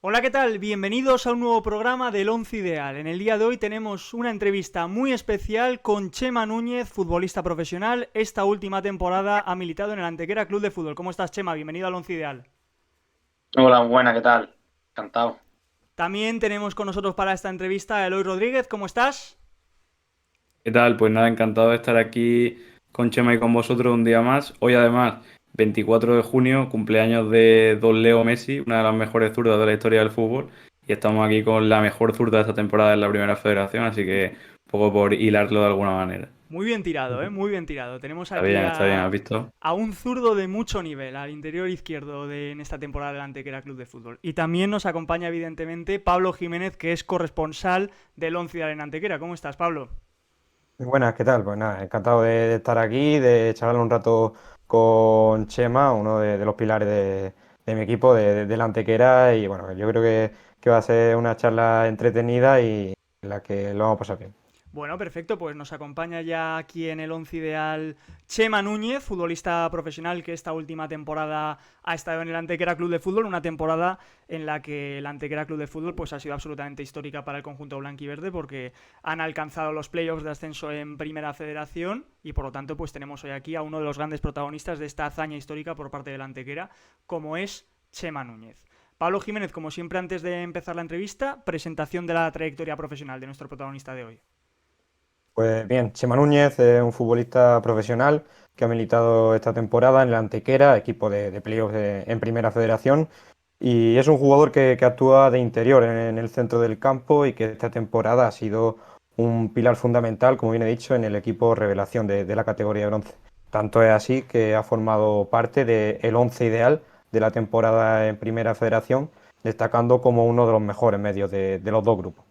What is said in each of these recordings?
Hola, ¿qué tal? Bienvenidos a un nuevo programa del Once Ideal. En el día de hoy tenemos una entrevista muy especial con Chema Núñez, futbolista profesional. Esta última temporada ha militado en el Antequera Club de Fútbol. ¿Cómo estás, Chema? Bienvenido al Once Ideal. Hola, buena, ¿qué tal? Encantado. También tenemos con nosotros para esta entrevista a Eloy Rodríguez. ¿Cómo estás? ¿Qué tal? Pues nada, encantado de estar aquí con Chema y con vosotros un día más. Hoy además, 24 de junio, cumpleaños de Don Leo Messi, una de las mejores zurdas de la historia del fútbol. Y estamos aquí con la mejor zurda de esta temporada en la Primera Federación, así que un poco por hilarlo de alguna manera. Muy bien tirado, ¿eh? Muy bien tirado. Tenemos aquí Está bien, ¿has visto? a un zurdo de mucho nivel, al interior izquierdo en esta temporada del Antequera Club de Fútbol. Y también nos acompaña, evidentemente, Pablo Jiménez, que es corresponsal del Once Ideal en Antequera. ¿Cómo estás, Pablo? Muy buenas, ¿qué tal? Pues nada, encantado de estar aquí, de charlar un rato con Chema, uno de los pilares de mi equipo, de la Antequera, y bueno, yo creo que va a ser una charla entretenida y en la que lo vamos a pasar bien. Bueno, perfecto, pues nos acompaña ya aquí en el Once Ideal Chema Núñez, futbolista profesional que esta última temporada ha estado en el Antequera Club de Fútbol, una temporada en la que el Antequera Club de Fútbol pues, ha sido absolutamente histórica para el conjunto blanquiverde porque han alcanzado los playoffs de ascenso en Primera Federación y por lo tanto pues tenemos hoy aquí a uno de los grandes protagonistas de esta hazaña histórica por parte del Antequera, como es Chema Núñez. Pablo Jiménez, como siempre antes de empezar la entrevista, presentación de la trayectoria profesional de nuestro protagonista de hoy. Pues bien, Chema Núñez es un futbolista profesional que ha militado esta temporada en la Antequera, equipo de playoffs en Primera Federación, y es un jugador que actúa de interior en el centro del campo y que esta temporada ha sido un pilar fundamental, como bien he dicho, en el equipo revelación de la categoría de bronce. Tanto es así que ha formado parte del once ideal de la temporada en Primera Federación, destacando como uno de los mejores medios de los dos grupos.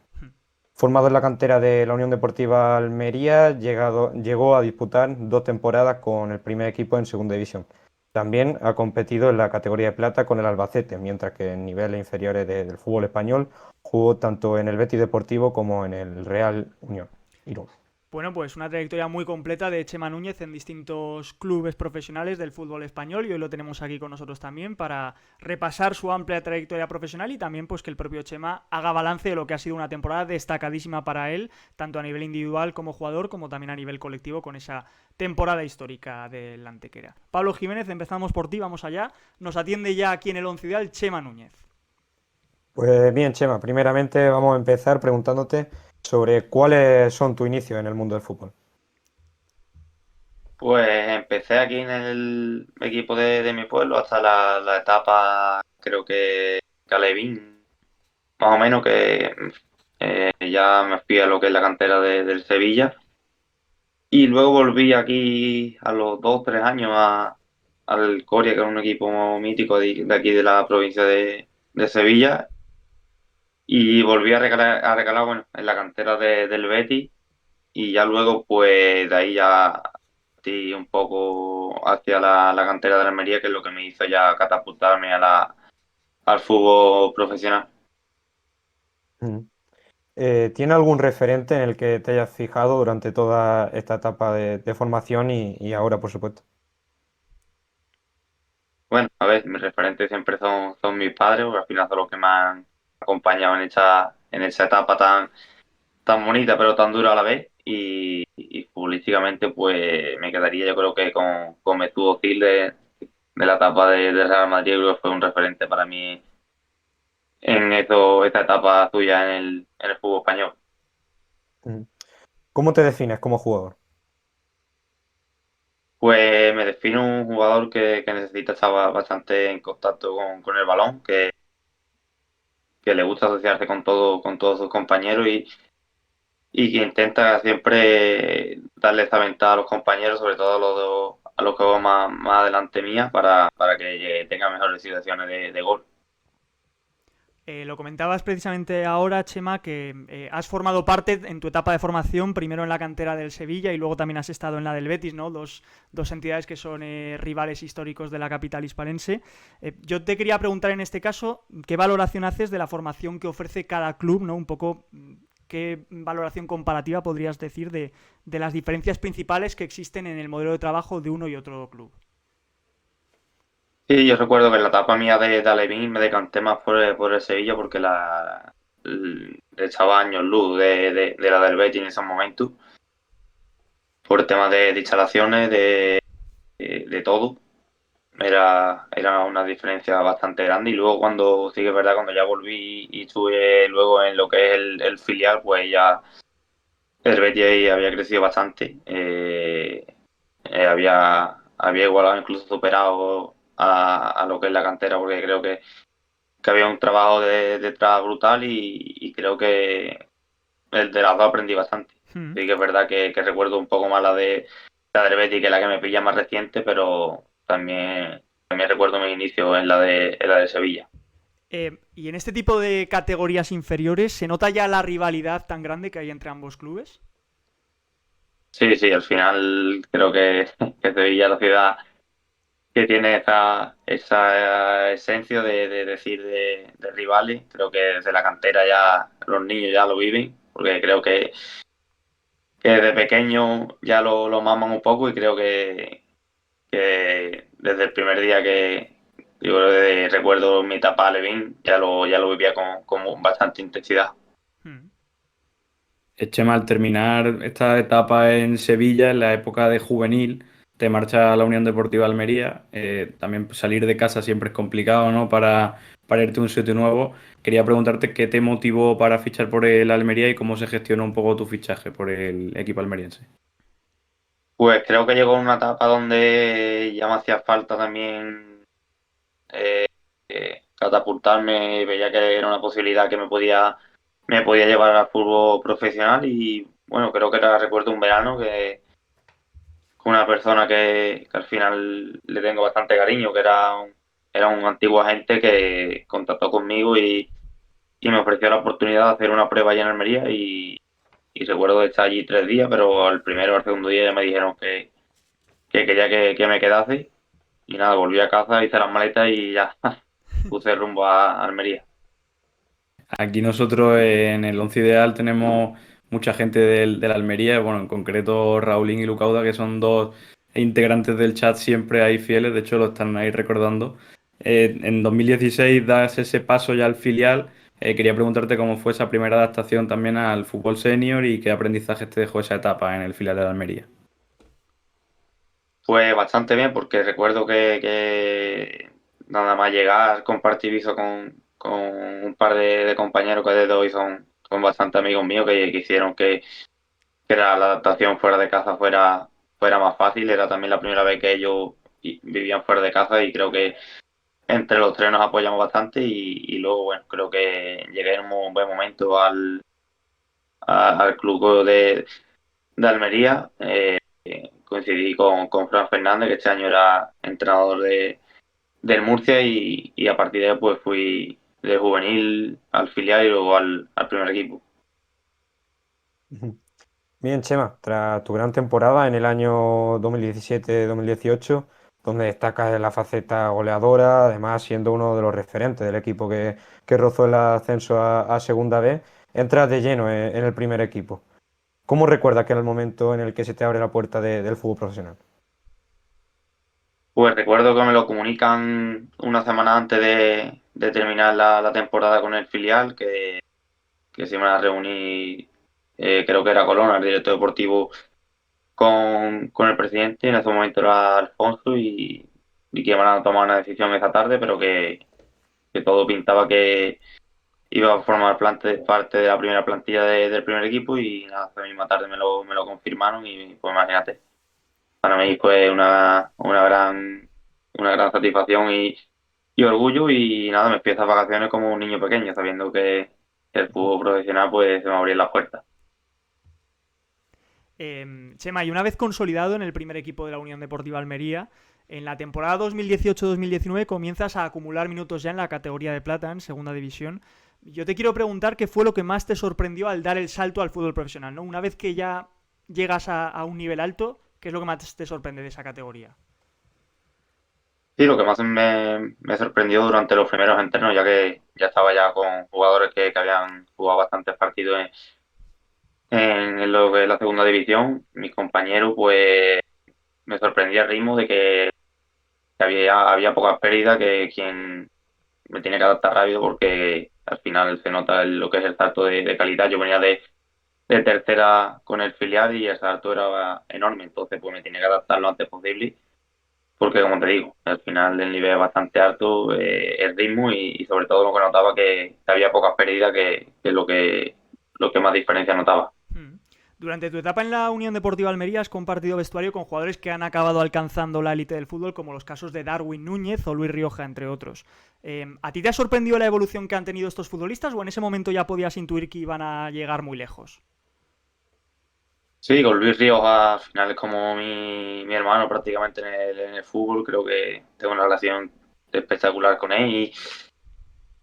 Formado en la cantera de la Unión Deportiva Almería, llegó a disputar 2 temporadas con el primer equipo en Segunda División. También ha competido en la categoría de plata con el Albacete, mientras que en niveles inferiores del fútbol español jugó tanto en el Betis Deportivo como en el Real Unión Irún. Bueno, pues una trayectoria muy completa de Chema Núñez en distintos clubes profesionales del fútbol español y hoy lo tenemos aquí con nosotros también para repasar su amplia trayectoria profesional y también pues que el propio Chema haga balance de lo que ha sido una temporada destacadísima para él, tanto a nivel individual como jugador, como también a nivel colectivo con esa temporada histórica del Antequera. Pablo Jiménez, empezamos por ti, vamos allá. Nos atiende ya aquí en el Once Ideal Chema Núñez. Pues bien, Chema, primeramente vamos a empezar preguntándote sobre cuáles son tus inicios en el mundo del fútbol. Pues empecé aquí en el equipo de mi pueblo hasta la etapa, creo que Calevín, más o menos, que ya me fui a lo que es la cantera del Sevilla. Y luego volví aquí a los 2 o 3 años al Coria, que es un equipo mítico de aquí de la provincia de Sevilla. Y volví a recalar, bueno, en la cantera del Betis. Y ya luego, pues de ahí ya sí, un poco hacia la cantera de la Almería, que es lo que me hizo ya catapultarme al fútbol profesional. Mm. ¿Tiene algún referente en el que te hayas fijado durante toda esta etapa de formación y ahora, por supuesto? Bueno, a ver, mis referentes siempre son mis padres, porque al final son los que me han acompañado en esa etapa tan bonita, pero tan dura a la vez. Y futbolísticamente, pues me quedaría yo creo que con Mesut Özil de la etapa de Real Madrid, creo que fue un referente para mí en esta etapa tuya en el fútbol español. Mm. ¿Cómo te defines como jugador? Pues me defino un jugador que necesita estar bastante en contacto con el balón, que le gusta asociarse con todos sus compañeros y que intenta siempre darle esta ventaja a los compañeros, sobre todo a los que van más adelante mía, para que tenga mejores situaciones de gol. Lo comentabas precisamente ahora, Chema, que has formado parte en tu etapa de formación, primero en la cantera del Sevilla y luego también has estado en la del Betis, ¿no? Dos entidades que son rivales históricos de la capital hispalense. Yo te quería preguntar en este caso, ¿qué valoración haces de la formación que ofrece cada club, ¿no? Un poco, ¿qué valoración comparativa podrías decir de las diferencias principales que existen en el modelo de trabajo de uno y otro club? Sí, yo recuerdo que en la etapa mía de Alevín me decanté más por el Sevilla porque le echaba años luz de la del Betis en esos momentos, por temas de instalaciones, de todo. Era una diferencia bastante grande y luego cuando, sí que es verdad, cuando ya volví y estuve luego en lo que es el filial, pues ya el Betis ahí había crecido bastante. Había igualado, incluso superado a lo que es la cantera, porque creo que había un trabajo detrás brutal y creo que el de las dos aprendí bastante. Mm. Sí que es verdad que recuerdo un poco más la del Betis, que la que me pilla más reciente, pero también recuerdo mi inicio en la de Sevilla. Y en este tipo de categorías inferiores, ¿se nota ya la rivalidad tan grande que hay entre ambos clubes? Sí, sí, al final creo que Sevilla es la ciudad que tiene esa esencia de decir de rivales. Creo que desde la cantera ya los niños ya lo viven, porque creo que desde pequeño ya lo maman un poco y creo que desde el primer día yo recuerdo mi etapa a Levin, ya lo vivía con bastante intensidad. Mm. Chema, al terminar esta etapa en Sevilla, en la época de juvenil, te marcha a la Unión Deportiva Almería. También salir de casa siempre es complicado, ¿no? Para irte a un sitio nuevo. Quería preguntarte qué te motivó para fichar por el Almería y cómo se gestionó un poco tu fichaje por el equipo almeriense. Pues creo que llegó una etapa donde ya me hacía falta también catapultarme, veía que era una posibilidad que me podía llevar al fútbol profesional y bueno, creo que recuerdo un verano que con una persona que al final le tengo bastante cariño, que era un antiguo agente que contactó conmigo y me ofreció la oportunidad de hacer una prueba allá en Almería y recuerdo de estar allí 3 días, pero al primero o al segundo día ya me dijeron que quería que me quedase y nada, volví a casa, hice las maletas y ya puse rumbo a Almería. Aquí nosotros en el Once Ideal tenemos mucha gente de la Almería, bueno, en concreto Raulín y Lucauda, que son dos integrantes del chat siempre ahí fieles, de hecho lo están ahí recordando. En 2016 das ese paso ya al filial. Quería preguntarte cómo fue esa primera adaptación también al fútbol senior y qué aprendizajes te dejó esa etapa en el filial de la Almería. Fue bastante bien porque recuerdo que nada más llegar, compartí piso con un par de compañeros que desde hoy son bastante amigos míos que hicieron que la adaptación fuera de casa fuera más fácil. Era también la primera vez que ellos vivían fuera de casa y creo que entre los tres nos apoyamos bastante y luego, bueno, creo que llegué en un buen momento al club de Almería. Coincidí con Fran Fernández, que este año era entrenador del Murcia y a partir de ahí pues fui de juvenil al filial y luego al primer equipo. Ujú. Bien, Chema, tras tu gran temporada en el año 2017-2018, donde destacas en la faceta goleadora, además siendo uno de los referentes del equipo que rozó el ascenso a Segunda B, entras de lleno en el primer equipo. ¿Cómo recuerdas que era el momento en el que se te abre la puerta del fútbol profesional? Pues recuerdo que me lo comunican una semana antes de terminar la temporada con el filial, que se iban a reunir, creo que era Colón, el director deportivo, con el presidente, en ese momento era Alfonso, y que iban a tomar una decisión esa tarde, pero que todo pintaba que iba a formar parte de la primera plantilla del primer equipo y nada, esa misma tarde me lo confirmaron y pues imagínate, para mí fue una gran satisfacción y orgullo y nada, me empiezo a vacaciones como un niño pequeño, sabiendo que el fútbol profesional pues se me abría las puertas. Chema, y una vez consolidado en el primer equipo de la Unión Deportiva Almería, en la temporada 2018-2019 comienzas a acumular minutos ya en la categoría de plata, en segunda división. Yo te quiero preguntar qué fue lo que más te sorprendió al dar el salto al fútbol profesional, ¿no? Una vez que ya llegas a un nivel alto, ¿qué es lo que más te sorprende de esa categoría? Sí, lo que más me sorprendió durante los primeros entrenos, ya que ya estaba ya con jugadores que habían jugado bastantes partidos en lo que es la segunda división, mis compañeros, pues me sorprendía el ritmo de que que había pocas pérdidas, que quien me tiene que adaptar rápido porque al final se nota lo que es el salto de calidad. Yo venía de tercera con el filial y el salto era enorme, entonces pues me tiene que adaptar lo antes posible porque como te digo, al final el nivel es bastante alto, el ritmo y sobre todo lo que notaba que había pocas pérdidas que es lo que más diferencia notaba. Mm. Durante tu etapa en la Unión Deportiva Almería has compartido vestuario con jugadores que han acabado alcanzando la élite del fútbol, como los casos de Darwin Núñez o Luis Rioja, entre otros. ¿A ti te ha sorprendido la evolución que han tenido estos futbolistas o en ese momento ya podías intuir que iban a llegar muy lejos? Sí, con Luis Ríos al final es como mi hermano prácticamente en el fútbol, creo que tengo una relación espectacular con él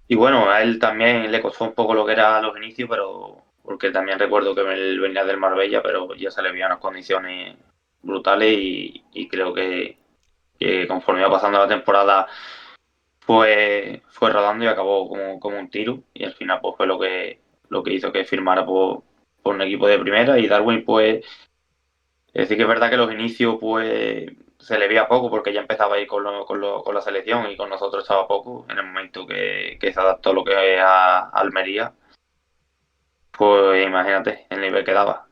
y bueno, a él también le costó un poco lo que era los inicios, pero porque también recuerdo que él venía del Marbella, pero ya se le veían unas condiciones brutales y creo que conforme iba pasando la temporada fue rodando y acabó como un tiro y al final pues fue lo que hizo que firmara por un equipo de primera y Darwin pues es decir que es verdad que los inicios pues se le veía poco porque ya empezaba ahí con la selección y con nosotros estaba poco en el momento que se adaptó a lo que es a Almería, pues imagínate el nivel que daba.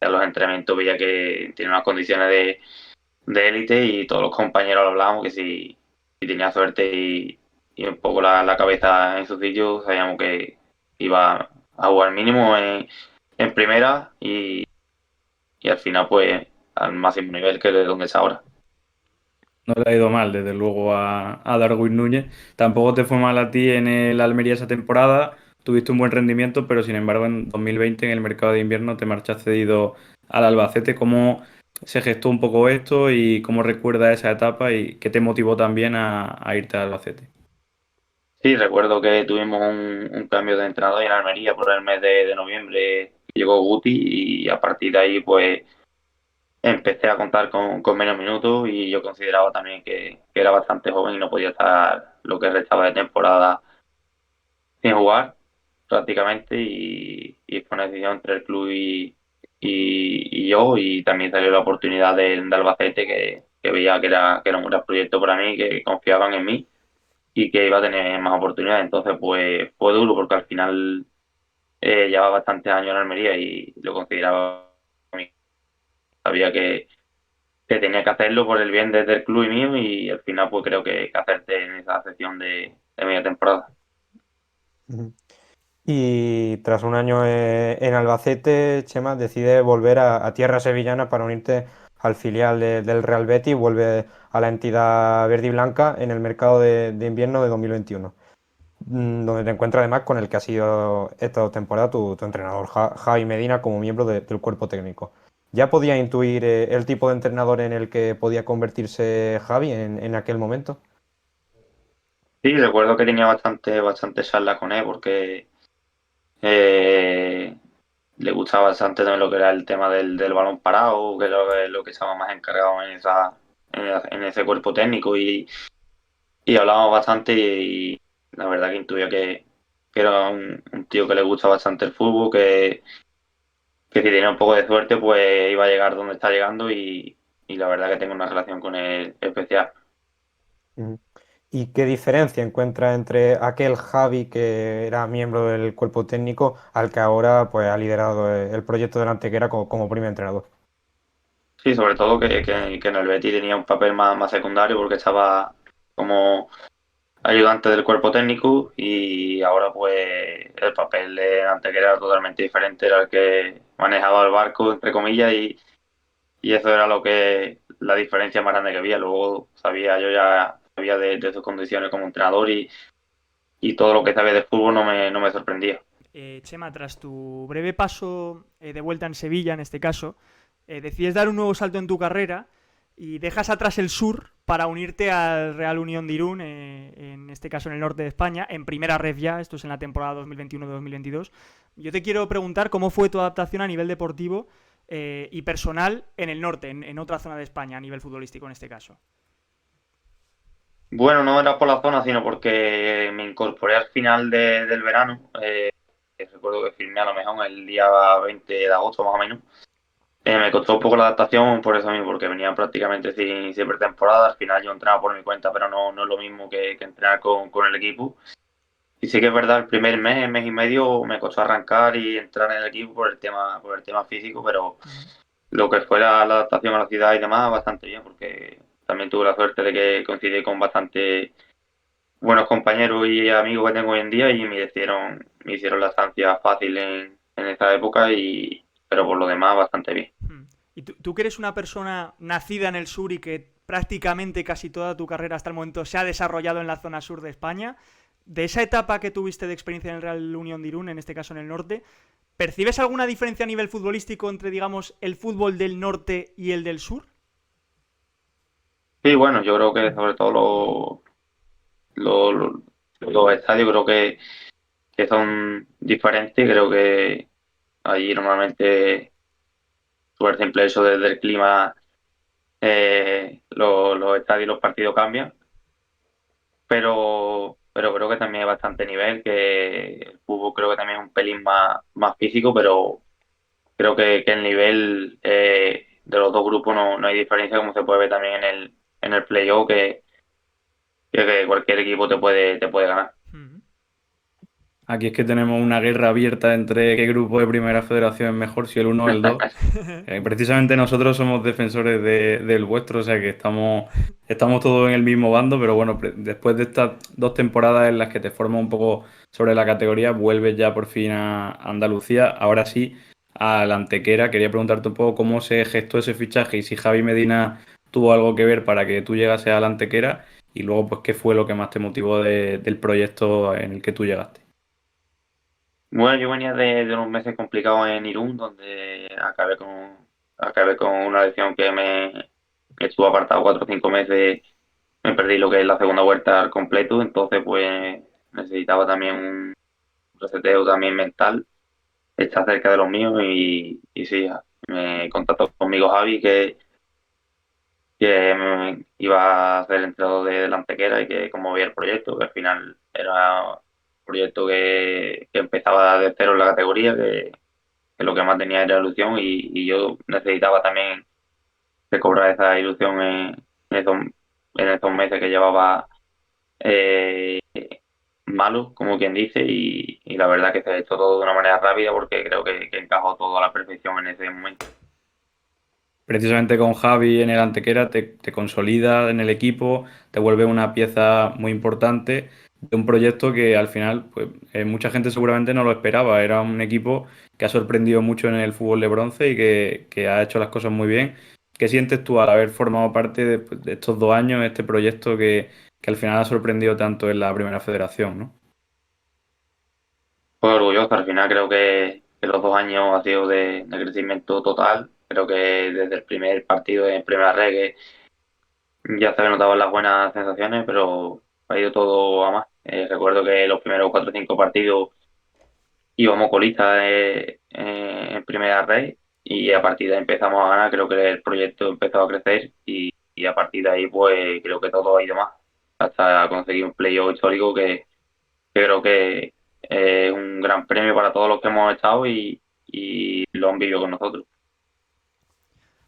A los entrenamientos veía que tiene unas condiciones de élite y todos los compañeros lo hablábamos que si tenía suerte y un poco la cabeza en su sitio, sabíamos que iba a jugar mínimo en primera y al final pues al máximo nivel que es donde está ahora. No le ha ido mal, desde luego, a Darwin Núñez. Tampoco te fue mal a ti en el Almería esa temporada. Tuviste un buen rendimiento, pero sin embargo en 2020 en el mercado de invierno te marchas cedido al Albacete. ¿Cómo se gestó un poco esto y cómo recuerdas esa etapa y qué te motivó también a irte al Albacete? Sí, recuerdo que tuvimos un cambio de entrenador en Almería por el mes de noviembre. Llegó Guti y a partir de ahí pues empecé a contar con menos minutos y yo consideraba también que era bastante joven y no podía estar lo que restaba de temporada sin jugar prácticamente y fue una decisión entre el club y yo y también salió la oportunidad de Albacete que veía que era un gran proyecto para mí, que confiaban en mí y que iba a tener más oportunidades. Entonces pues fue duro porque al final llevaba bastantes años en Almería y lo consideraba para mí. Sabía que tenía que hacerlo por el bien del club y mío y al final pues creo que acerté en esa sesión de media temporada. Ujú. Y tras un año en Albacete, Chema decide volver a tierra sevillana para unirte al filial del Real Betis y vuelve a la entidad verde y blanca en el mercado de invierno de 2021, donde te encuentras además con el que ha sido esta temporada tu entrenador, Javi Medina, como miembro del cuerpo técnico. ¿Ya podía intuir el tipo de entrenador en el que podía convertirse Javi en aquel momento? Sí, recuerdo que tenía bastante charla con él porque eh, le gustaba bastante también lo que era el tema del balón parado, que era lo que estaba más encargado en ese cuerpo técnico y hablábamos bastante y la verdad que intuía que era un tío que le gusta bastante el fútbol, que si tenía un poco de suerte pues iba a llegar donde está llegando y la verdad que tengo una relación con él especial. Ujú. ¿Y qué diferencia encuentra entre aquel Javi que era miembro del cuerpo técnico al que ahora pues, ha liderado el proyecto del Antequera como primer entrenador? Sí, sobre todo que en el Betis tenía un papel más secundario porque estaba como ayudante del cuerpo técnico y ahora pues el papel de Antequera era totalmente diferente, era el que manejaba el barco, entre comillas, y eso era la diferencia más grande que había. Luego yo ya sabía de sus condiciones como entrenador y todo lo que sabía de fútbol no me sorprendía. Chema, tras tu breve paso de vuelta en Sevilla, en este caso, decides dar un nuevo salto en tu carrera y dejas atrás el sur para unirte al Real Unión de Irún, en este caso en el norte de España, en primera ref ya, esto es en la temporada 2021-2022. Yo te quiero preguntar cómo fue tu adaptación a nivel deportivo y personal en el norte, en otra zona de España, a nivel futbolístico en este caso. Bueno, no era por la zona, sino porque me incorporé al final del verano. Recuerdo que firmé a lo mejor el día 20 de agosto más o menos. Me costó un poco la adaptación por eso mismo, porque venía prácticamente sin pretemporada. Al final yo entrenaba por mi cuenta, pero no es lo mismo que entrenar con el equipo. Y sí que es verdad, el primer mes y medio me costó arrancar y entrar en el equipo por el tema físico, pero lo que fue la adaptación a la ciudad y demás, bastante bien, porque también tuve la suerte de que coincidí con bastante buenos compañeros y amigos que tengo hoy en día y me hicieron la estancia fácil en esta época, pero por lo demás bastante bien. ¿Y tú que eres una persona nacida en el sur y que prácticamente casi toda tu carrera hasta el momento se ha desarrollado en la zona sur de España, de esa etapa que tuviste de experiencia en el Real Unión de Irún, en este caso en el norte, ¿percibes alguna diferencia a nivel futbolístico entre, digamos, el fútbol del norte y el del sur? Sí, bueno, yo creo que sobre todo los estadios creo que son diferentes. Creo que allí normalmente, por simple eso desde el clima, los estadios y los partidos cambian. Pero creo que también hay bastante nivel, que el fútbol creo que también es un pelín más físico, pero creo que el nivel de los dos grupos no hay diferencia, como se puede ver también en el playoff, que cualquier equipo te puede ganar. Aquí es que tenemos una guerra abierta entre qué grupo de primera federación es mejor, si el 1 o el 2. Precisamente nosotros somos defensores del vuestro, o sea que estamos todos en el mismo bando, pero bueno, después de estas 2 temporadas en las que te formas un poco sobre la categoría, vuelves ya por fin a Andalucía. Ahora sí, a la Antequera. Quería preguntarte un poco cómo se gestó ese fichaje y si Javi Medina tuvo algo que ver para que tú llegases a la Antequera y luego pues qué fue lo que más te motivó del proyecto en el que tú llegaste. Bueno, yo venía de unos meses complicados en Irún, donde acabé con una lesión que estuvo apartado 4 o 5 meses. Me perdí lo que es la segunda vuelta al completo, entonces pues necesitaba también un reseteo también mental, estar cerca de los míos y sí, me contactó conmigo Javi, que iba a ser entrenador de la Antequera y que como veía el proyecto, que al final era un proyecto que empezaba de cero en la categoría, que lo que más tenía era ilusión y yo necesitaba también recobrar esa ilusión esos, en esos meses que llevaba eh, malo, como quien dice, y la verdad que se ha hecho todo de una manera rápida porque creo que encajó todo a la perfección en ese momento. Precisamente con Javi en el Antequera te consolida en el equipo, te vuelve una pieza muy importante de un proyecto que al final pues, mucha gente seguramente no lo esperaba. Era un equipo que ha sorprendido mucho en el fútbol de bronce y que ha hecho las cosas muy bien. ¿Qué sientes tú al haber formado parte de estos 2 años, este proyecto que al final ha sorprendido tanto en la Primera Federación, ¿no? Pues orgulloso, al final creo que los 2 años ha sido de crecimiento total. Creo que desde el primer partido en Primera Red ya se notaban las buenas sensaciones, pero ha ido todo a más. Recuerdo que los primeros 4 o 5 partidos íbamos colistas en Primera Red y a partir de ahí empezamos a ganar. Creo que el proyecto empezó a crecer y a partir de ahí pues creo que todo ha ido más hasta conseguir un playoff histórico que creo que es un gran premio para todos los que hemos estado y lo han vivido con nosotros.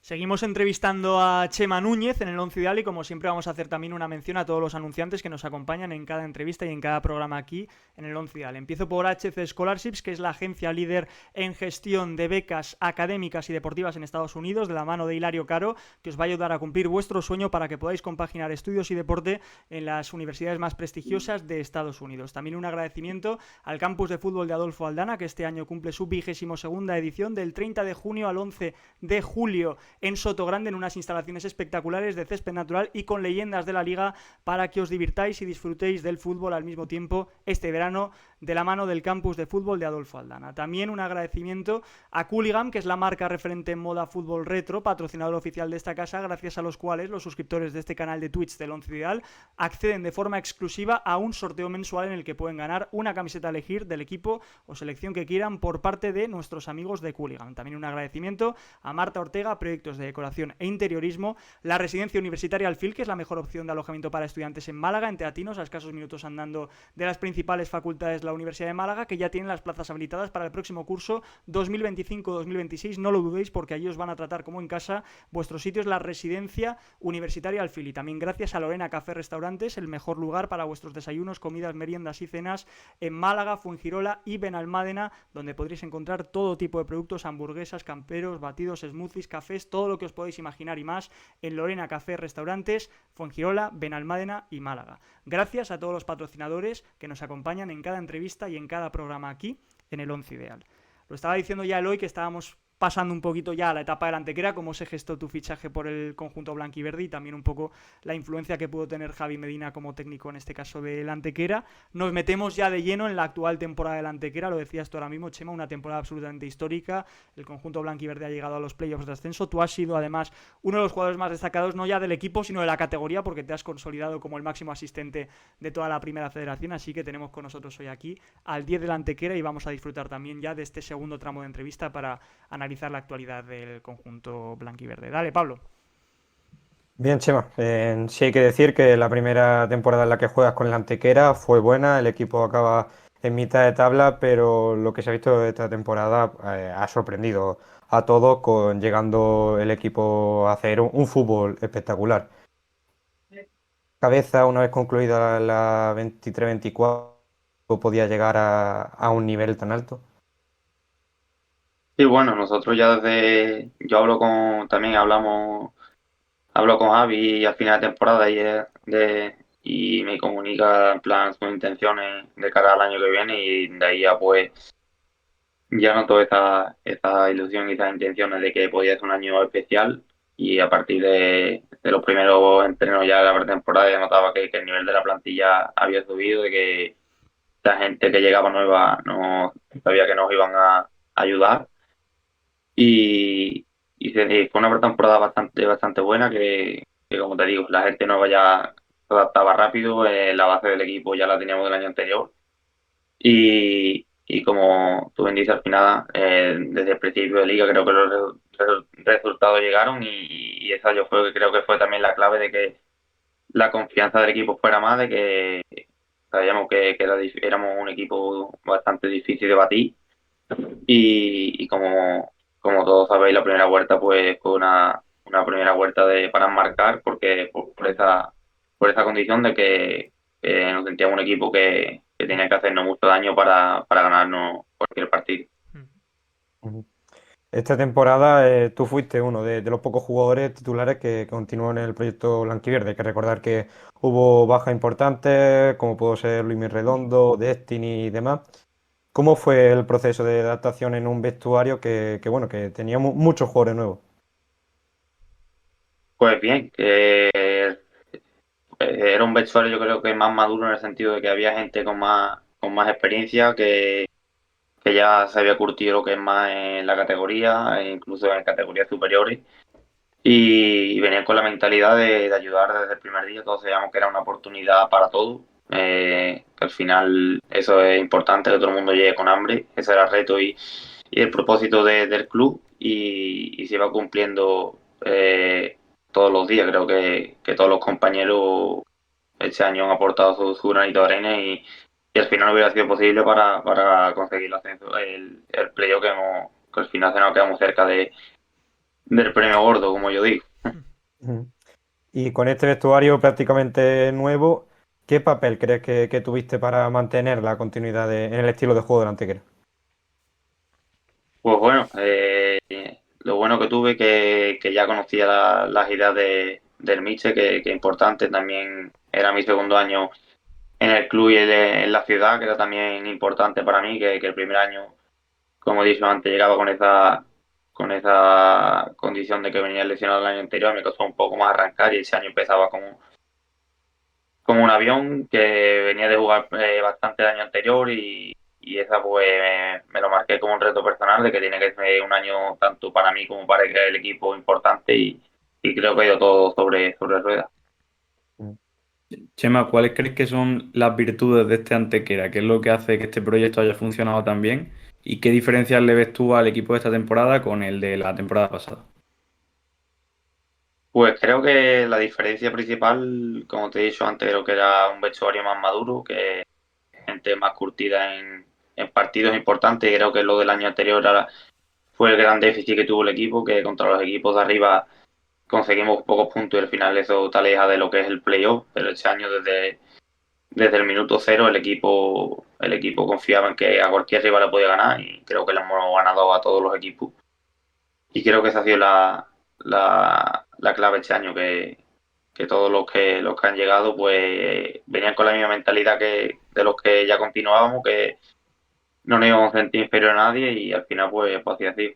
Seguimos entrevistando a Chema Núñez en el Once Ideal y como siempre vamos a hacer también una mención a todos los anunciantes que nos acompañan en cada entrevista y en cada programa aquí en el Once Ideal. Empiezo por HC Scholarships, que es la agencia líder en gestión de becas académicas y deportivas en Estados Unidos, de la mano de Hilario Caro, que os va a ayudar a cumplir vuestro sueño para que podáis compaginar estudios y deporte en las universidades más prestigiosas de Estados Unidos. También un agradecimiento al campus de fútbol de Adolfo Aldana, que este año cumple su 22ª edición del 30 de junio al 11 de julio en Sotogrande, en unas instalaciones espectaculares de césped natural y con leyendas de la liga para que os divirtáis y disfrutéis del fútbol al mismo tiempo este verano de la mano del campus de fútbol de Adolfo Aldana. También un agradecimiento a Cooligan, que es la marca referente en moda fútbol retro, patrocinador oficial de esta casa, gracias a los cuales los suscriptores de este canal de Twitch del Once Ideal acceden de forma exclusiva a un sorteo mensual en el que pueden ganar una camiseta a elegir del equipo o selección que quieran por parte de nuestros amigos de Cooligan. También un agradecimiento a Marta Ortega, proyectos de decoración e interiorismo, la residencia universitaria Alfil, que es la mejor opción de alojamiento para estudiantes en Málaga, en Teatinos, a escasos minutos andando de las principales facultades la Universidad de Málaga, que ya tienen las plazas habilitadas para el próximo curso 2025-2026. No lo dudéis, porque allí os van a tratar como en casa. Vuestro sitio es la Residencia Universitaria Alfil. Y también gracias a Lorena Café Restaurantes, el mejor lugar para vuestros desayunos, comidas, meriendas y cenas en Málaga, Fuengirola y Benalmádena, donde podréis encontrar todo tipo de productos: hamburguesas, camperos, batidos, smoothies, cafés, todo lo que os podéis imaginar y más en Lorena Café Restaurantes, Fuengirola, Benalmádena y Málaga. Gracias a todos los patrocinadores que nos acompañan en cada entrevista y en cada programa aquí en el Once Ideal. Lo estaba diciendo ya Eloy, que estábamos pasando un poquito ya a la etapa del Antequera, cómo se gestó tu fichaje por el conjunto blanquiverde y también un poco la influencia que pudo tener Javi Medina como técnico en este caso del Antequera. Nos metemos ya de lleno en la actual temporada del Antequera, lo decías tú ahora mismo, Chema, una temporada absolutamente histórica. El conjunto blanquiverde ha llegado a los playoffs de ascenso. Tú has sido además uno de los jugadores más destacados, no ya del equipo, sino de la categoría, porque te has consolidado como el máximo asistente de toda la primera federación, así que tenemos con nosotros hoy aquí al 10 del Antequera y vamos a disfrutar también ya de este segundo tramo de entrevista para analizar la actualidad del conjunto blanquiverde. Dale, Pablo. Bien, Chema, sí hay que decir que la primera temporada en la que juegas con el Antequera fue buena, el equipo acaba en mitad de tabla, pero lo que se ha visto esta temporada ha sorprendido a todos, llegando el equipo a hacer un fútbol espectacular. Cabeza, una vez concluida la 23-24, podía llegar a un nivel tan alto. Sí, bueno, nosotros ya yo también hablo con Javi al final de temporada y me comunica en plan sus intenciones de cara al año que viene y de ahí ya pues ya noto esta ilusión y estas intenciones de que podía ser un año especial y a partir de los primeros entrenos ya de la pretemporada ya notaba que el nivel de la plantilla había subido, de que la gente que llegaba nueva no sabía que nos iban a ayudar y, y fue una pretemporada bastante buena que como te digo, la gente nueva ya se adaptaba rápido, la base del equipo ya la teníamos del año anterior y como tú bien dices al final, desde el principio de liga creo que los resultados llegaron y esa yo creo que fue también la clave de que la confianza del equipo fuera más, de que sabíamos que éramos un equipo bastante difícil de batir y como todos sabéis, la primera vuelta pues fue una primera vuelta para marcar porque por esa condición de que nos sentíamos un equipo que tenía que hacernos mucho daño para ganarnos cualquier partido. Ujú. Esta temporada tú fuiste uno de los pocos jugadores titulares que continuó en el proyecto blanquiverde. Hay que recordar que hubo bajas importantes, como pudo ser Luis Redondo, Destiny y demás. ¿Cómo fue el proceso de adaptación en un vestuario bueno, que tenía muchos jugadores nuevos? Pues bien, era un vestuario yo creo que más maduro en el sentido de que había gente con más experiencia que ya se había curtido lo que es más en la categoría, e incluso en categorías superiores. Y venían con la mentalidad de ayudar desde el primer día. Todos sabíamos que era una oportunidad para todos. Que al final eso es importante, que todo el mundo llegue con hambre. Ese era el reto y el propósito del club y se va cumpliendo todos los días. Creo que todos los compañeros este año han aportado su granito de arena y al final no hubiera sido posible para conseguir el ascenso, el playoff que al final se nos quedamos cerca del premio gordo, como yo digo. Ujú. Y con este vestuario prácticamente nuevo, ¿qué papel crees que tuviste para mantener la continuidad en el estilo de juego del Antequera? Pues bueno, lo bueno que tuve que ya conocía las ideas del Miche, que importante, también era mi segundo año en el club y en la ciudad, que era también importante para mí, que el primer año, como he dicho antes, llegaba con esa condición de que venía lesionado el año anterior, me costó un poco más arrancar y ese año empezaba como un avión que venía de jugar bastante el año anterior y esa pues me lo marqué como un reto personal de que tiene que ser un año tanto para mí como para el equipo importante y creo que ha ido todo sobre ruedas. Chema, ¿cuáles crees que son las virtudes de este Antequera? ¿Qué es lo que hace que este proyecto haya funcionado tan bien? ¿Y qué diferencias le ves tú al equipo de esta temporada con el de la temporada pasada? Pues creo que la diferencia principal, como te he dicho antes, creo que era un vestuario más maduro, gente más curtida en partidos importantes. Creo que lo del año anterior fue el gran déficit que tuvo el equipo, que contra los equipos de arriba conseguimos pocos puntos y al final eso te aleja de lo que es el playoff, pero este año desde el minuto cero el equipo confiaba en que a cualquier rival le podía ganar y creo que le hemos ganado a todos los equipos. Y creo que esa ha sido la clave este año, que todos los que han llegado pues venían con la misma mentalidad que de los que ya continuábamos, que no nos íbamos a sentir inferior a nadie y al final pues así ha sido.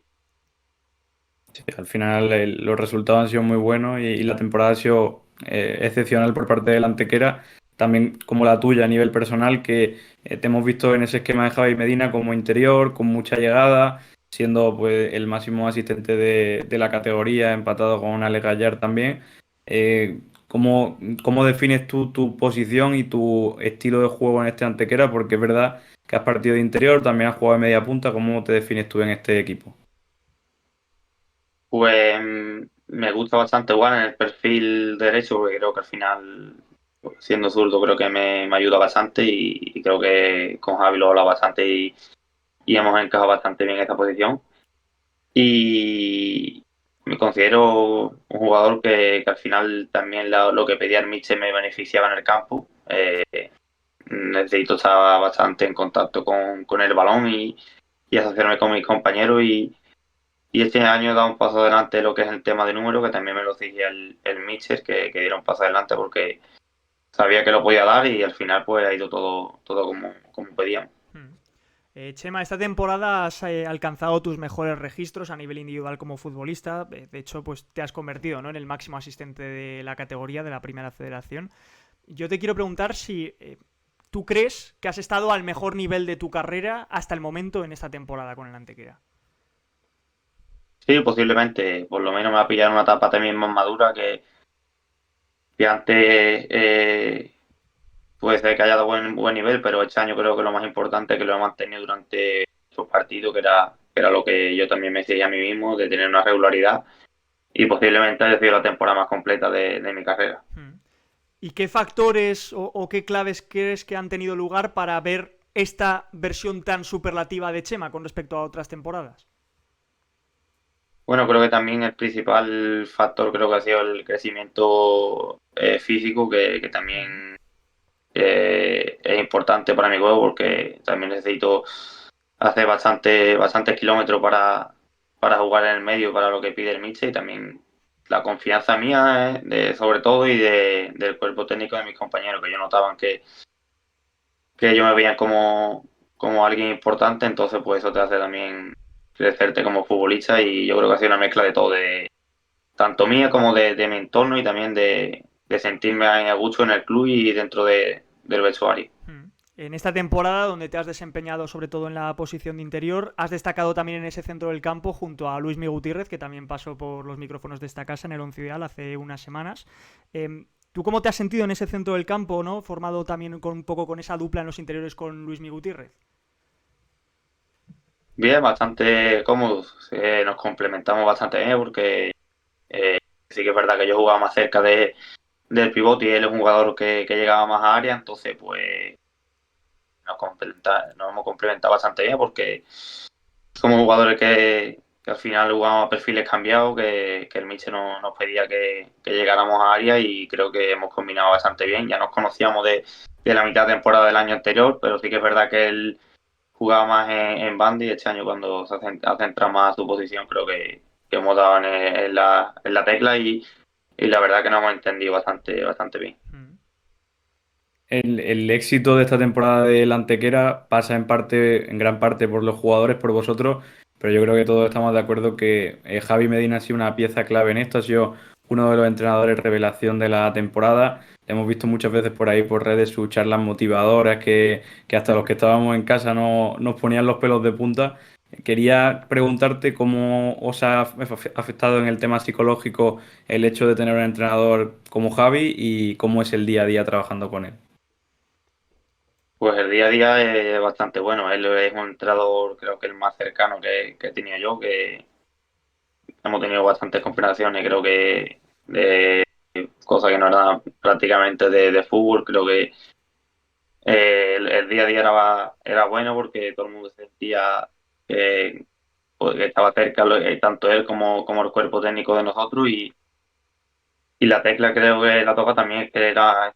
Sí, al final los resultados han sido muy buenos y la temporada ha sido excepcional por parte del Antequera, también como la tuya a nivel personal, que te hemos visto en ese esquema de Javi Medina como interior, con mucha llegada, siendo pues el máximo asistente de la categoría, empatado con Alex Gallar también. ¿Cómo defines tú tu posición y tu estilo de juego en este Antequera? Porque es verdad que has partido de interior, también has jugado de media punta. ¿Cómo te defines tú en este equipo? Pues me gusta bastante jugar en el perfil derecho porque creo que al final, siendo zurdo, creo que me ayuda bastante y creo que con Javi lo habla bastante y hemos encajado bastante bien en esta posición. Y me considero un jugador que al final también lo que pedía el míster me beneficiaba en el campo. Necesito estar bastante en contacto con el balón y asociarme con mis compañeros y este año he dado un paso adelante en lo que es el tema de números, que también me lo exigía el míster, que diera un paso adelante porque sabía que lo podía dar y al final pues ha ido todo como pedíamos. Chema, esta temporada has alcanzado tus mejores registros a nivel individual como futbolista. De hecho, pues te has convertido, ¿no?, en el máximo asistente de la categoría de la Primera Federación. Yo te quiero preguntar si tú crees que has estado al mejor nivel de tu carrera hasta el momento en esta temporada con el Antequera. Sí, posiblemente, por lo menos me va a pillar una etapa también más madura que antes puede ser que haya dado buen nivel, pero este año creo que lo más importante es que lo he mantenido durante estos partidos, que era lo que yo también me exigía a mí mismo, de tener una regularidad y posiblemente haya sido la temporada más completa de mi carrera. ¿Y qué factores o qué claves crees que han tenido lugar para ver esta versión tan superlativa de Chema con respecto a otras temporadas? Bueno, creo que también el principal factor creo que ha sido el crecimiento físico, que también es importante para mi juego porque también necesito hacer bastantes kilómetros para jugar en el medio, para lo que pide el míster y también la confianza mía, sobre todo, y del cuerpo técnico de mis compañeros, que yo notaban que ellos me veían como alguien importante, entonces pues eso te hace también crecerte como futbolista y yo creo que ha sido una mezcla de todo, de tanto mía como de mi entorno y también de sentirme a gusto en el club y dentro del vestuario. En esta temporada, donde te has desempeñado sobre todo en la posición de interior, has destacado también en ese centro del campo junto a Luismi Gutiérrez, que también pasó por los micrófonos de esta casa en el Once Ideal hace unas semanas. ¿Tú cómo te has sentido en ese centro del campo, ¿no?, formado también un poco con esa dupla en los interiores con Luismi Gutiérrez? Bien, bastante cómodos, nos complementamos bastante bien porque sí que es verdad que yo jugaba más cerca del pivote y él es un jugador que llegaba más a área, entonces pues nos hemos complementado bastante bien porque somos jugadores que al final jugamos a perfiles cambiados, que el míster nos pedía que llegáramos a área y creo que hemos combinado bastante bien. Ya nos conocíamos de la mitad de temporada del año anterior, pero sí que es verdad que él jugaba más en banda y este año cuando ha centrado más a su posición creo que hemos dado en la tecla y la verdad que nos hemos entendido bastante bien. El éxito de esta temporada del Antequera pasa en gran parte por los jugadores, por vosotros, pero yo creo que todos estamos de acuerdo que Javi Medina ha sido una pieza clave en esto, ha sido uno de los entrenadores revelación de la temporada. Hemos visto muchas veces por ahí por redes sus charlas motivadoras que hasta los que estábamos en casa nos ponían los pelos de punta. Quería preguntarte cómo os ha afectado en el tema psicológico el hecho de tener un entrenador como Javi y cómo es el día a día trabajando con él. Pues el día a día es bastante bueno. Él es un entrenador, creo que el más cercano que he tenido yo, que hemos tenido bastantes conversaciones, creo que de cosas que no eran prácticamente de fútbol. Creo que el día a día era bueno porque todo el mundo sentía que, pues, que estaba cerca tanto él como el cuerpo técnico de nosotros y la tecla creo que la toca también es que era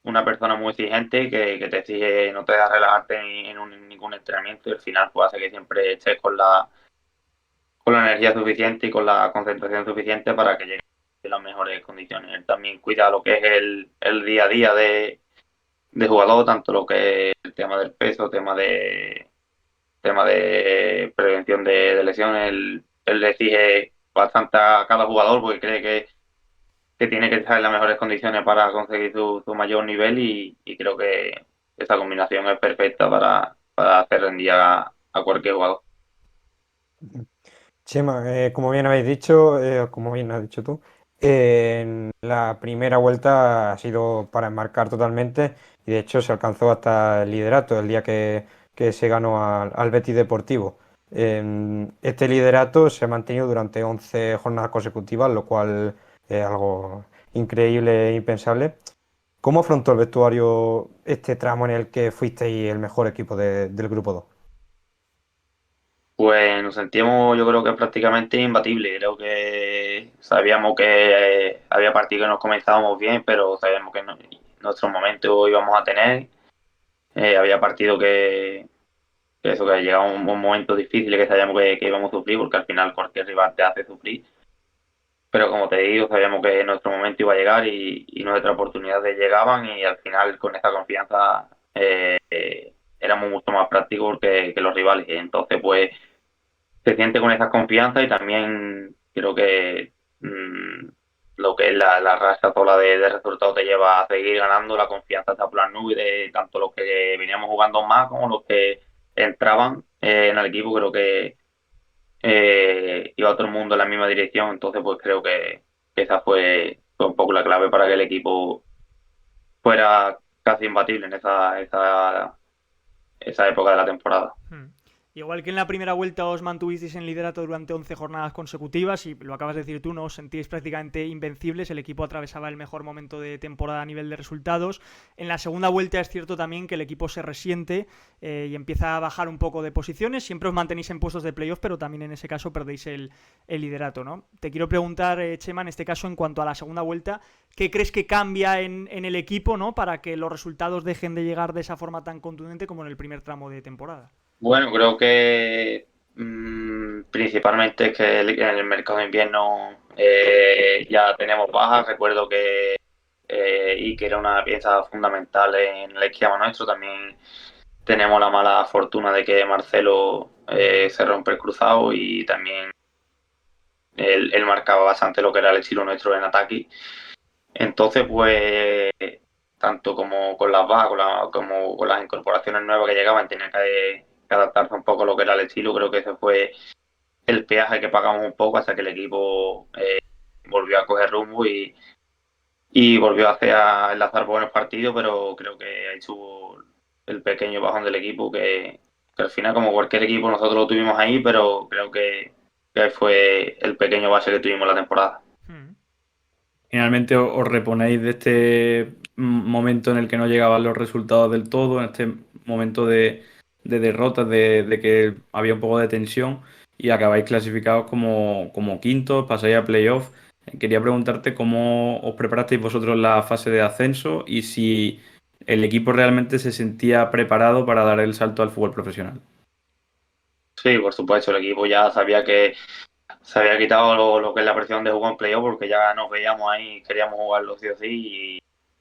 una persona muy exigente que te exige, no te deja relajarte ningún entrenamiento y al final pues hace que siempre estés con la energía suficiente y con la concentración suficiente para que llegues en las mejores condiciones. Él también cuida lo que es el día a día de jugador, tanto lo que es el tema del peso, tema de prevención de lesiones. Él le exige bastante a cada jugador porque cree que tiene que estar en las mejores condiciones para conseguir su mayor nivel y creo que esa combinación es perfecta para hacer rendir a cualquier jugador. Chema, como bien habéis dicho, como bien has dicho tú, en la primera vuelta ha sido para enmarcar totalmente y de hecho se alcanzó hasta el liderato el día que se ganó al Betis Deportivo. Este liderato se ha mantenido durante 11 jornadas consecutivas, lo cual es algo increíble e impensable. ¿Cómo afrontó el vestuario este tramo en el que fuisteis el mejor equipo del grupo 2? Pues nos sentíamos, yo creo que prácticamente imbatibles. Creo que sabíamos que había partidos que nos comenzábamos bien, pero sabíamos que nuestro momento íbamos a tener. Había partidos que llegaba un momento difícil que sabíamos que íbamos a sufrir, porque al final cualquier rival te hace sufrir. Pero como te digo, sabíamos que nuestro momento iba a llegar y nuestras oportunidades llegaban y al final con esa confianza éramos mucho más prácticos que los rivales. Y entonces, pues se siente con esa confianza y también creo que lo que es la racha sola de resultados te lleva a seguir ganando, la confianza está por las nubes de tanto los que veníamos jugando más como los que entraban en el equipo, creo que iba todo el mundo en la misma dirección, entonces pues creo que esa fue un poco la clave para que el equipo fuera casi imbatible en esa época de la temporada. Hmm. Igual que en la primera vuelta os mantuvisteis en liderato durante 11 jornadas consecutivas y lo acabas de decir tú, ¿no? Os sentíais prácticamente invencibles, el equipo atravesaba el mejor momento de temporada a nivel de resultados. En la segunda vuelta es cierto también que el equipo se resiente y empieza a bajar un poco de posiciones, siempre os mantenéis en puestos de playoff, pero también en ese caso perdéis el liderato, ¿no? Te quiero preguntar, Chema, en este caso, en cuanto a la segunda vuelta, ¿qué crees que cambia en el equipo, ¿no? Para que los resultados dejen de llegar de esa forma tan contundente como en el primer tramo de temporada? Bueno, creo que principalmente es que en el mercado de invierno ya tenemos bajas. Recuerdo que Ike era una pieza fundamental en el esquema nuestro. También tenemos la mala fortuna de que Marcelo se rompe el cruzado y también él marcaba bastante lo que era el estilo nuestro en ataque. Entonces, pues, tanto como con las bajas, como con las incorporaciones nuevas que llegaban, tenía que adaptarse un poco a lo que era el estilo. Creo que ese fue el peaje que pagamos un poco hasta que el equipo volvió a coger rumbo y volvió a enlazar buenos partidos, pero creo que ahí estuvo el pequeño bajón del equipo que al final, como cualquier equipo, nosotros lo tuvimos ahí, pero creo que ahí fue el pequeño base que tuvimos la temporada. Hmm. Finalmente os reponéis de este momento en el que no llegaban los resultados del todo, en este momento de derrotas, de que había un poco de tensión y acabáis clasificados como quintos, pasáis a playoff. Quería preguntarte cómo os preparasteis vosotros la fase de ascenso y si el equipo realmente se sentía preparado para dar el salto al fútbol profesional. Sí, por supuesto, el equipo ya sabía que se había quitado lo que es la presión de jugar en playoff porque ya nos veíamos ahí, queríamos jugarlo sí o sí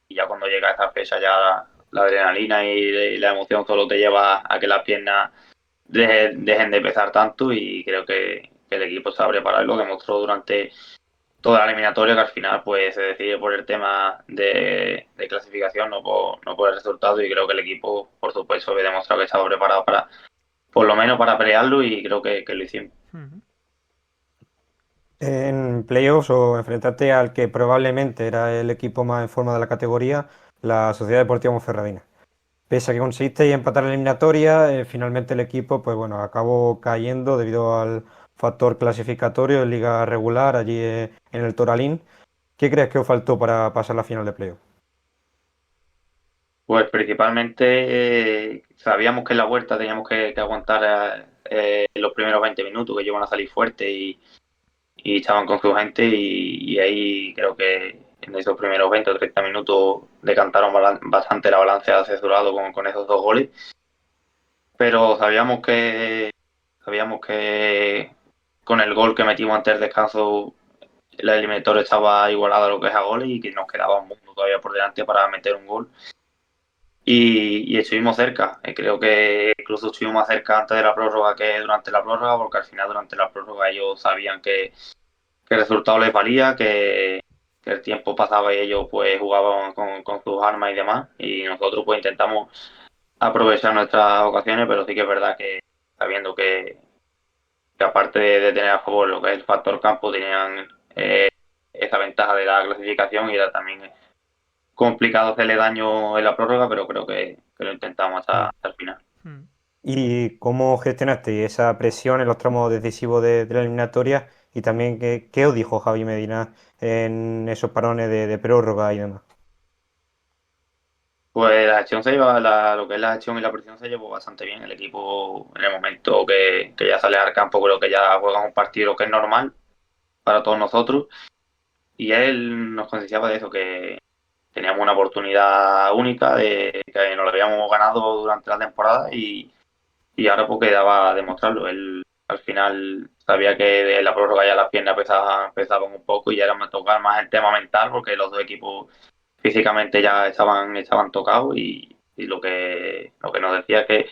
y ya cuando llega esa fecha ya la adrenalina y la emoción solo te lleva a que las piernas dejen de pesar tanto y creo que el equipo se ha preparado y lo demostró durante toda la eliminatoria que al final pues se decide por el tema de clasificación, no por el resultado y creo que el equipo por supuesto había demostrado que estaba preparado para por lo menos para pelearlo y creo que lo hicimos. Hmm. En playoffs o enfrentarte al que probablemente era el equipo más en forma de la categoría, la Sociedad Deportiva Monferradina. Pese a que conseguisteis empatar la eliminatoria, finalmente el equipo pues bueno, acabó cayendo debido al factor clasificatorio en liga regular allí en el Toralín. ¿Qué crees que os faltó para pasar la final de playoff? Pues principalmente sabíamos que en la vuelta teníamos que aguantar los primeros 20 minutos, que iban a salir fuertes y estaban con su gente y ahí creo que en esos primeros 20 o 30 minutos decantaron bastante la balanza hacia su lado con esos dos goles. Pero sabíamos que con el gol que metimos antes del descanso la eliminatoria estaba igualada a lo que es a goles y que nos quedaba un mundo todavía por delante para meter un gol. Y estuvimos cerca. Creo que incluso estuvimos más cerca antes de la prórroga que durante la prórroga, porque al final durante la prórroga ellos sabían que el resultado les valía, que el tiempo pasaba y ellos pues jugaban con sus armas y demás. Y nosotros pues intentamos aprovechar nuestras ocasiones, pero sí que es verdad que sabiendo que aparte de tener a favor lo que es el factor campo, tenían esa ventaja de la clasificación y era también complicado hacerle daño en la prórroga, pero creo que lo intentamos hasta el final. Hmm. ¿Y cómo gestionaste esa presión en los tramos decisivos de la eliminatoria? Y también, ¿qué os dijo Javi Medina en esos parones de prórroga y demás? Pues la acción se lleva, lo que es la acción y la presión se llevó bastante bien. El equipo en el momento que ya sale al campo creo que ya juegan un partido que es normal para todos nosotros. Y él nos concienciaba de eso, que teníamos una oportunidad única, de que nos lo habíamos ganado durante la temporada y ahora pues quedaba demostrarlo. Él al final sabía que de la prórroga ya las piernas pesaban un poco y ya era más tocar más el tema mental porque los dos equipos físicamente ya estaban tocados y lo que nos decía es que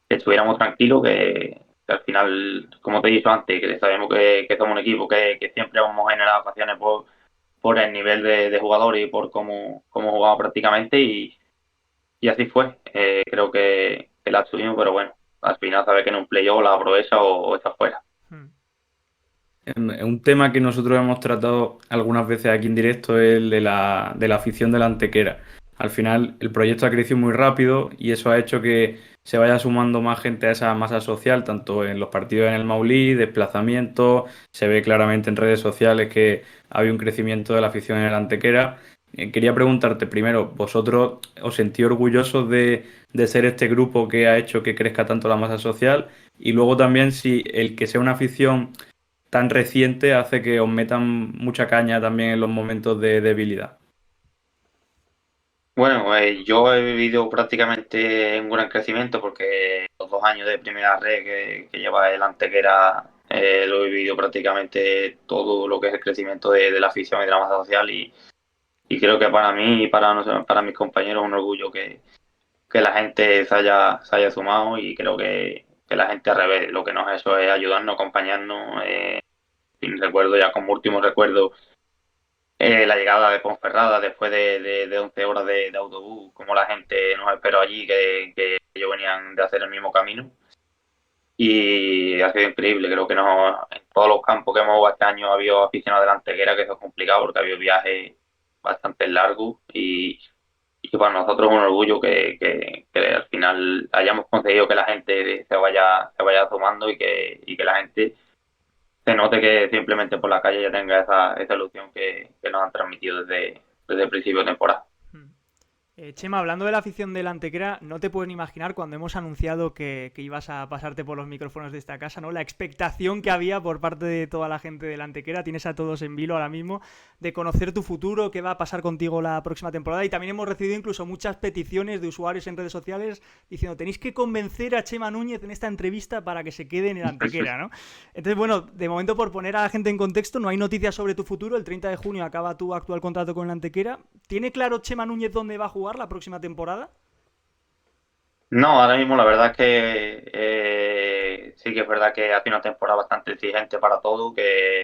estuviéramos tranquilos, que al final, como te he dicho antes, que sabemos que somos un equipo que siempre vamos a generar ocasiones por el nivel de jugadores y por cómo jugamos prácticamente y así fue. Creo que la tuvimos, pero bueno, al final sabe que en un playoff la aprovecha o está fuera. Hmm. Un tema que nosotros hemos tratado algunas veces aquí en directo es el de la afición de la Antequera. Al final el proyecto ha crecido muy rápido y eso ha hecho que se vaya sumando más gente a esa masa social, tanto en los partidos en el Maulí, desplazamientos, se ve claramente en redes sociales que había un crecimiento de la afición en el Antequera. Quería preguntarte primero, ¿vosotros os sentís orgullosos de ser este grupo que ha hecho que crezca tanto la masa social? Y luego también si el que sea una afición tan reciente hace que os metan mucha caña también en los momentos de debilidad. Bueno, yo he vivido prácticamente un gran crecimiento porque los 2 años de primera red que lleva el Antequera lo he vivido prácticamente todo lo que es el crecimiento de la afición y de la masa social y creo que para mí y para mis compañeros es un orgullo que la gente se haya sumado y creo que la gente al revés, lo que nos ha hecho es ayudarnos, acompañarnos. Recuerdo ya como último recuerdo la llegada de Ponferrada después de 11 horas de autobús, como la gente nos esperó allí, que ellos venían de hacer el mismo camino. Y ha sido increíble, creo que no, en todos los campos que hemos jugado este año ha habido aficionados de la Antequera, que eso es complicado porque ha habido viajes bastante largos y para nosotros es un orgullo que al final hayamos conseguido que la gente se vaya sumando y que la gente se note que simplemente por la calle ya tenga esa ilusión que nos han transmitido desde el principio de temporada. Hmm. Chema, hablando de la afición del Antequera, no te pueden imaginar cuando hemos anunciado que ibas a pasarte por los micrófonos de esta casa, ¿no? La expectación que había por parte de toda la gente del Antequera, tienes a todos en vilo ahora mismo, de conocer tu futuro, qué va a pasar contigo la próxima temporada y también hemos recibido incluso muchas peticiones de usuarios en redes sociales diciendo tenéis que convencer a Chema Núñez en esta entrevista para que se quede en el Antequera, ¿no? Entonces, bueno, de momento por poner a la gente en contexto, no hay noticias sobre tu futuro, el 30 de junio acaba tu actual contrato con el Antequera. ¿Tiene claro Chema Núñez dónde va a jugar la próxima temporada? No, ahora mismo la verdad es que sí que es verdad que ha sido una temporada bastante exigente para todo, que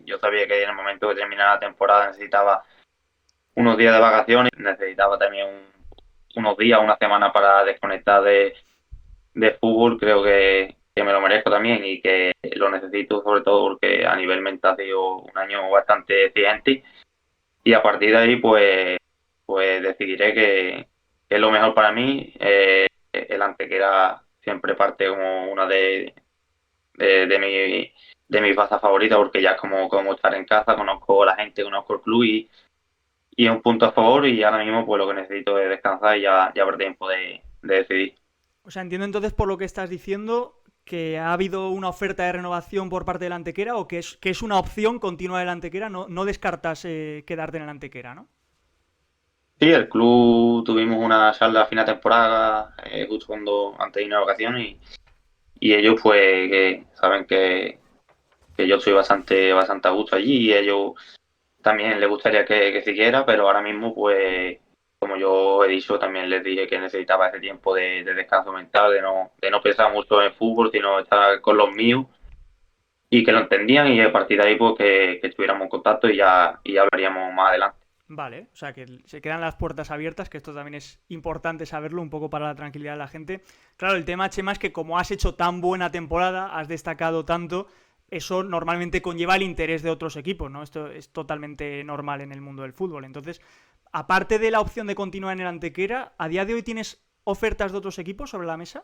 yo sabía que en el momento de terminar la temporada necesitaba unos días de vacaciones, necesitaba también unos días, una semana para desconectar de fútbol, creo que me lo merezco también y que lo necesito sobre todo porque a nivel mental ha sido un año bastante exigente y a partir de ahí pues decidiré que es lo mejor para mí. El Antequera siempre parte como una de mis bazas favoritas porque ya es como estar en casa, conozco a la gente, conozco el club y es un punto a favor y ahora mismo pues lo que necesito es descansar y ya habrá tiempo de decidir. O sea, entiendo entonces por lo que estás diciendo que ha habido una oferta de renovación por parte del Antequera o que es una opción continua del Antequera, no descartas quedarte en el Antequera, ¿no? Sí, el club tuvimos una charla a final de temporada, justo cuando antes de irnos de vacaciones y ellos pues que saben que yo estoy bastante a gusto allí y ellos también les gustaría que siguiera, pero ahora mismo pues como yo he dicho también les dije que necesitaba ese tiempo de descanso mental, de no pensar mucho en fútbol, sino estar con los míos y que lo entendían y a partir de ahí pues que estuviéramos en contacto y ya hablaríamos más adelante. Vale, o sea que se quedan las puertas abiertas, que esto también es importante saberlo un poco para la tranquilidad de la gente. Claro, el tema, Chema, es que como has hecho tan buena temporada, has destacado tanto, eso normalmente conlleva el interés de otros equipos, ¿no? Esto es totalmente normal en el mundo del fútbol. Entonces, aparte de la opción de continuar en el Antequera, ¿a día de hoy tienes ofertas de otros equipos sobre la mesa?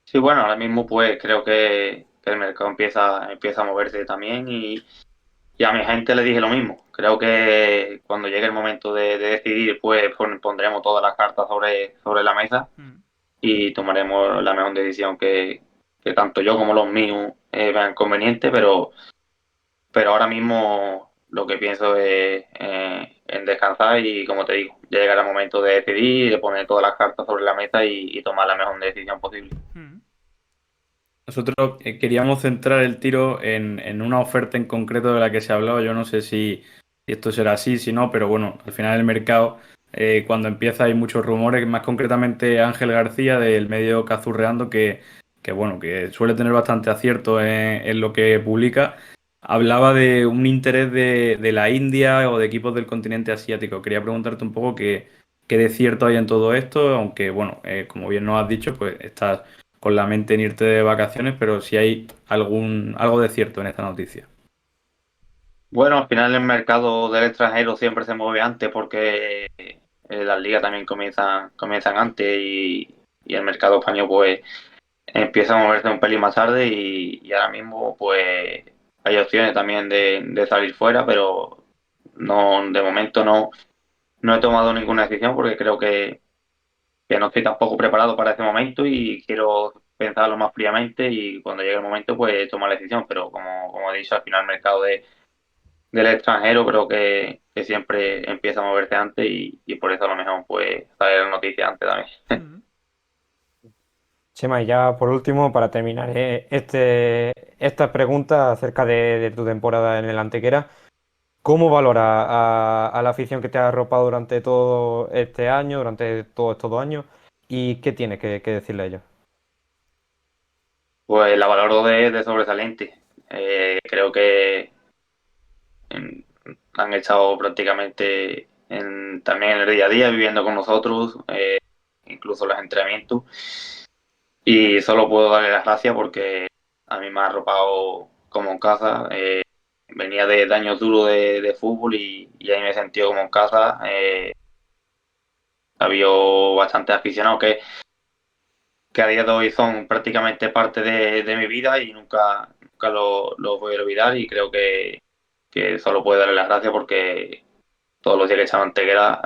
Sí, bueno, ahora mismo pues creo que el mercado empieza a moverse también y a mi gente le dije lo mismo. Creo que cuando llegue el momento de decidir, pues pondremos todas las cartas sobre la mesa Mm. y tomaremos la mejor decisión que tanto yo como los míos vean conveniente, pero ahora mismo lo que pienso es en descansar y como te digo, ya llegará el momento de decidir, de poner todas las cartas sobre la mesa y tomar la mejor decisión posible. Mm. Nosotros queríamos centrar el tiro en una oferta en concreto de la que se ha hablado. Yo no sé si esto será así, si no, pero bueno, al final el mercado, cuando empieza hay muchos rumores, más concretamente Ángel García del medio Cazurreando, que bueno, que suele tener bastante acierto en lo que publica. Hablaba de un interés de la India o de equipos del continente asiático. Quería preguntarte un poco qué de cierto hay en todo esto, aunque bueno, como bien nos has dicho, pues estás con la mente en irte de vacaciones, pero si hay algo de cierto en esta noticia. Bueno, al final el mercado del extranjero siempre se mueve antes porque las ligas también comienzan antes y el mercado español pues empieza a moverse un pelín más tarde y ahora mismo pues hay opciones también de salir fuera, pero no de momento no he tomado ninguna decisión porque creo que no estoy tampoco preparado para ese momento y quiero pensarlo más fríamente y cuando llegue el momento pues tomar la decisión, pero como he dicho al final el mercado del extranjero creo que siempre empieza a moverse antes y por eso a lo mejor pues saber la noticia antes también. Mm. Chema, y ya por último, para terminar esta pregunta acerca de tu temporada en el Antequera, ¿cómo valora a la afición que te ha arropado durante todo este año, durante todos estos 2 años? ¿Y qué tienes que decirle a ellos? Pues la valoro de sobresaliente. Creo que en- han estado prácticamente también en el día a día viviendo con nosotros, incluso los entrenamientos. Y solo puedo darle las gracias porque a mí me ha arropado como en casa. Venía de años duros de fútbol y ahí me he sentido como en casa. Había bastantes aficionados que a día de hoy son prácticamente parte de mi vida y nunca lo voy a olvidar y creo que solo puedo darle las gracias porque todos los días que he estado en Antequera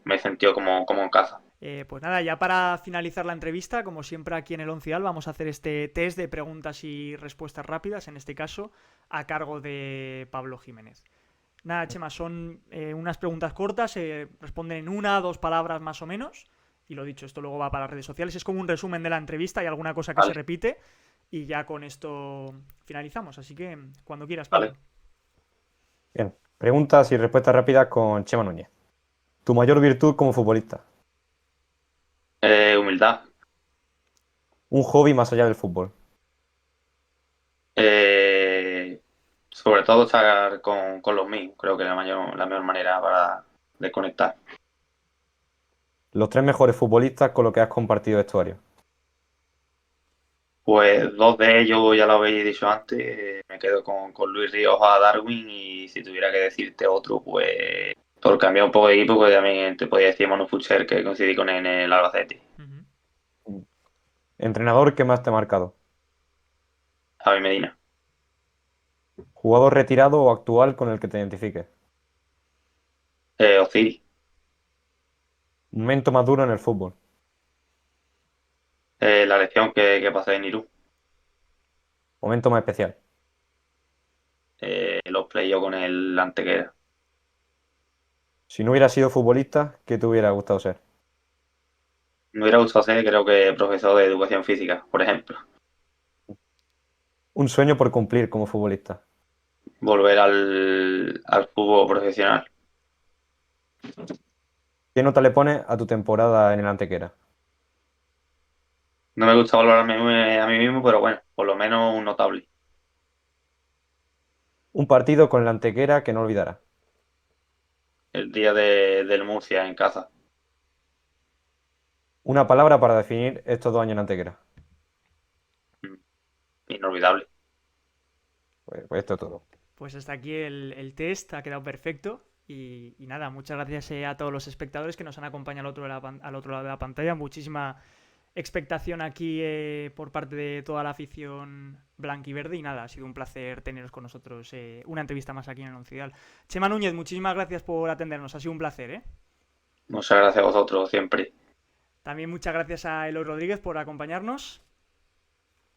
me he sentido como en casa. Pues nada, ya para finalizar la entrevista, como siempre aquí en el Oncial, vamos a hacer este test de preguntas y respuestas rápidas, en este caso a cargo de Pablo Jiménez. Nada, Chema, son unas preguntas cortas, responden en 1 o 2 palabras más o menos. Y lo dicho, esto luego va para las redes sociales. Es como un resumen de la entrevista y alguna cosa que se Vale, repite. Y ya con esto finalizamos. Así que cuando quieras, Pablo. vale. Bien, preguntas y respuestas rápidas con Chema Núñez. ¿Tu mayor virtud como futbolista? Humildad. Un hobby más allá del fútbol. Eh, Sobre todo estar con los míos. Creo que es la mejor manera para desconectar. Los 3 mejores futbolistas con los que has compartido vestuario. Pues dos de ellos ya lo habéis dicho antes. Me quedo con Luis Ríos a Darwin y si tuviera que decirte otro, pues por cambiar un poco de equipo, pues también te podría decir Manu Fucher que coincidí con él en el Albacete. Entrenador que más te ha marcado. Javi Medina. Jugador retirado o actual con el que te identifiques. Ozil. Momento más duro en el fútbol. La lección que pasé en Irún. Momento más especial. Los playoffs con el Antequera. Si no hubiera sido futbolista, ¿qué te hubiera gustado ser? Me hubiera gustado ser, creo que, profesor de educación física, por ejemplo. Un sueño por cumplir como futbolista. Volver al fútbol profesional. ¿Qué nota le pones a tu temporada en el Antequera? No me gusta valorarme a mí mismo, pero bueno, por lo menos un notable. Un partido con el Antequera que no olvidará. El día del Murcia en casa. Una palabra para definir estos 2 años en Antequera. Mm, Inolvidable. Pues esto es todo. Pues hasta aquí el test, ha quedado perfecto. Y nada, muchas gracias a todos los espectadores que nos han acompañado al otro lado de la pantalla. Muchísima expectación aquí por parte de toda la afición blanquiverde. Y nada, ha sido un placer teneros con nosotros. Una entrevista más aquí en el Once Ideal. Chema Núñez, muchísimas gracias por atendernos. Ha sido un placer, ¿eh? Muchas gracias a vosotros siempre. También muchas gracias a Eloy Rodríguez por acompañarnos.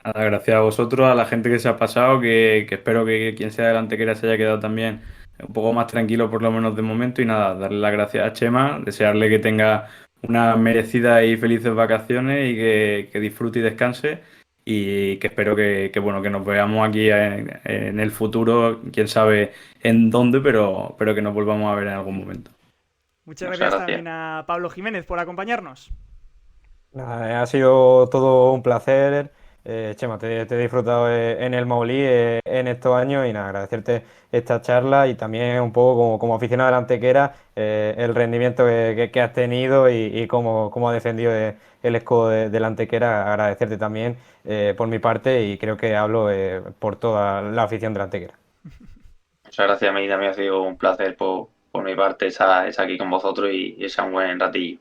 Nada, gracias a vosotros, a la gente que se ha pasado, que espero que quien sea delante que se haya quedado también un poco más tranquilo por lo menos de momento y nada, darle las gracias a Chema, desearle que tenga unas merecidas y felices vacaciones y que disfrute y descanse y que espero bueno, que nos veamos aquí en el futuro, quién sabe en dónde, pero que nos volvamos a ver en algún momento. Muchas Muchas gracias gracias. también a Pablo Jiménez por acompañarnos. Nada, ha sido todo un placer. Chema, te he disfrutado en el Maulí en estos años y nada, agradecerte esta charla y también un poco como aficionado del Antequera el rendimiento que has tenido y cómo ha defendido el escudo del Antequera. Agradecerte también por mi parte y creo que hablo por toda la afición del Antequera. Muchas gracias, a mí también ha sido un placer por mi parte estar aquí con vosotros y echar un buen ratillo.